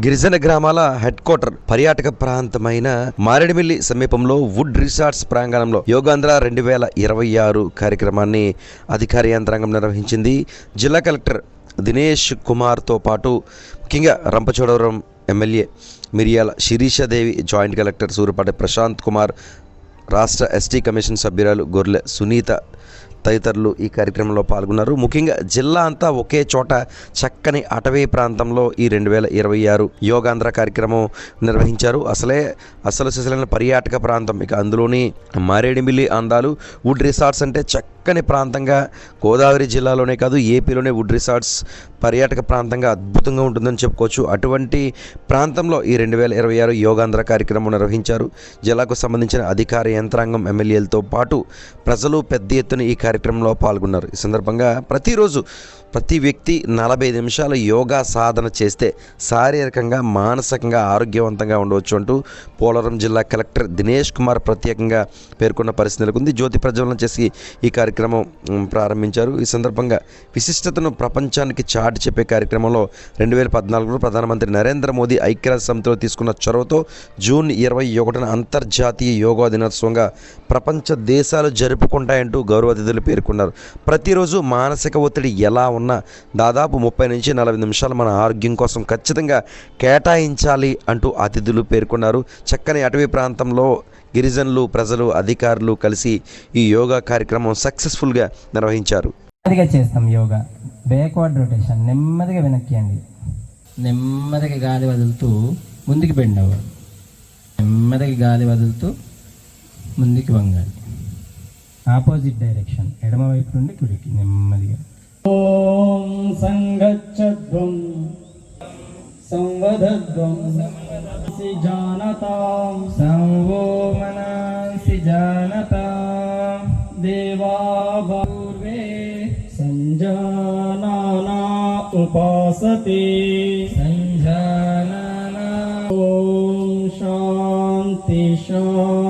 గిరిజన గ్రామాల head quarter పర్యాటక ప్రాంతమైన మారేడుమిల్లి సమీపంలో వుడ్ రిసార్ట్స్ ప్రాంగణంలో యోగాంధ్ర 2026 కార్యక్రమాన్ని అధికార యంత్రాంగం నిర్వహించింది. జిల్లా కలెక్టర్ దినేష్ కుమార్తో పాటు ముఖ్యంగా రంపచోడవరం ఎమ్మెల్యే మిరియాల శిరీషాదేవి, జాయింట్ కలెక్టర్ సూర్యపాటి ప్రశాంత్ కుమార్, రాష్ట్ర ఎస్టీ కమిషన్ సభ్యురాలు గొర్లె సునీత తదితరులు ఈ కార్యక్రమంలో పాల్గొన్నారు. ముఖ్యంగా జిల్లా అంతా ఒకే చోట చక్కని అటవీ ప్రాంతంలో ఈ 2026 యోగాంధ్ర కార్యక్రమం నిర్వహించారు. అసలు సిసలైన పర్యాటక ప్రాంతం. ఇక అందులోని మారేడుమిల్లి అందాలు వుడ్ రిసార్ట్స్ అంటే చక్కని ప్రాంతంగా గోదావరి జిల్లాలోనే కాదు ఏపీలోనే వుడ్ రిసార్ట్స్ పర్యాటక ప్రాంతంగా అద్భుతంగా ఉంటుందని చెప్పుకోవచ్చు. అటువంటి ప్రాంతంలో ఈ 2026 యోగాంధ్ర కార్యక్రమం నిర్వహించారు. జిల్లాకు సంబంధించిన అధికార యంత్రాంగం, ఎమ్మెల్యేలతో పాటు ప్రజలు పెద్ద ఎత్తున ఈ కార్యక్రమంలో పాల్గొన్నారు. ఈ సందర్భంగా ప్రతిరోజు ప్రతి వ్యక్తి 45 నిమిషాలు యోగా సాధన చేస్తే శారీరకంగా మానసికంగా ఆరోగ్యవంతంగా ఉండవచ్చు అంటూ పోలవరం జిల్లా కలెక్టర్ దినేష్ కుమార్ ప్రత్యేకంగా పేర్కొన్న పరిస్థితి నెలకొంది. జ్యోతి ప్రజ్వలన చేసి ఈ కార్యక్రమం ప్రారంభించారు. ఈ సందర్భంగా విశిష్టతను ప్రపంచానికి చాటి చెప్పే కార్యక్రమంలో 2014లో ప్రధానమంత్రి నరేంద్ర మోదీ ఐక్యరాజ్య సమితిలో తీసుకున్న చొరవతో జూన్ 21న అంతర్జాతీయ యోగా దినోత్సవంగా ప్రపంచ దేశాలు జరుపుకుంటాయంటూ గౌరవ అతిథులు పేర్కొన్నారు. ప్రతిరోజు మానసిక ఒత్తిడి ఎలా ఉన్నా దాదాపు 30 నుంచి 40 నిమిషాలు మన ఆరోగ్యం కోసం ఖచ్చితంగా కేటాయించాలి అంటూ అతిథులు పేర్కొన్నారు. చక్కని అటవీ ప్రాంతంలో గిరిజనులు, ప్రజలు, అధికారులు కలిసి ఈ యోగా కార్యక్రమం సక్సెస్ఫుల్గా నిర్వహించారు. చేస్తాం యోగా. బ్యాక్వర్డ్ రొటేషన్, నెమ్మదిగా వెనక్కి అండి, నెమ్మదిగా గాలి వదులుతూ ముందుకు బెండ్ అవ్వాలి, నెమ్మదిగా గాలి వదులుతూ ముందుకు వంగాలి. ఆపోజిట్ డైరెక్షన్, ఎడమ వైపు నుండి కుడికి నెమ్మదిగా. ఓం సంగచ్చధ్వం సంవదధ్వం జానతాం సంవో మనాంసి జానతాం దేవాభూర్వే సంజానానా ఉపాసతే సంజానానా. ఓం శాంతి శాంతి.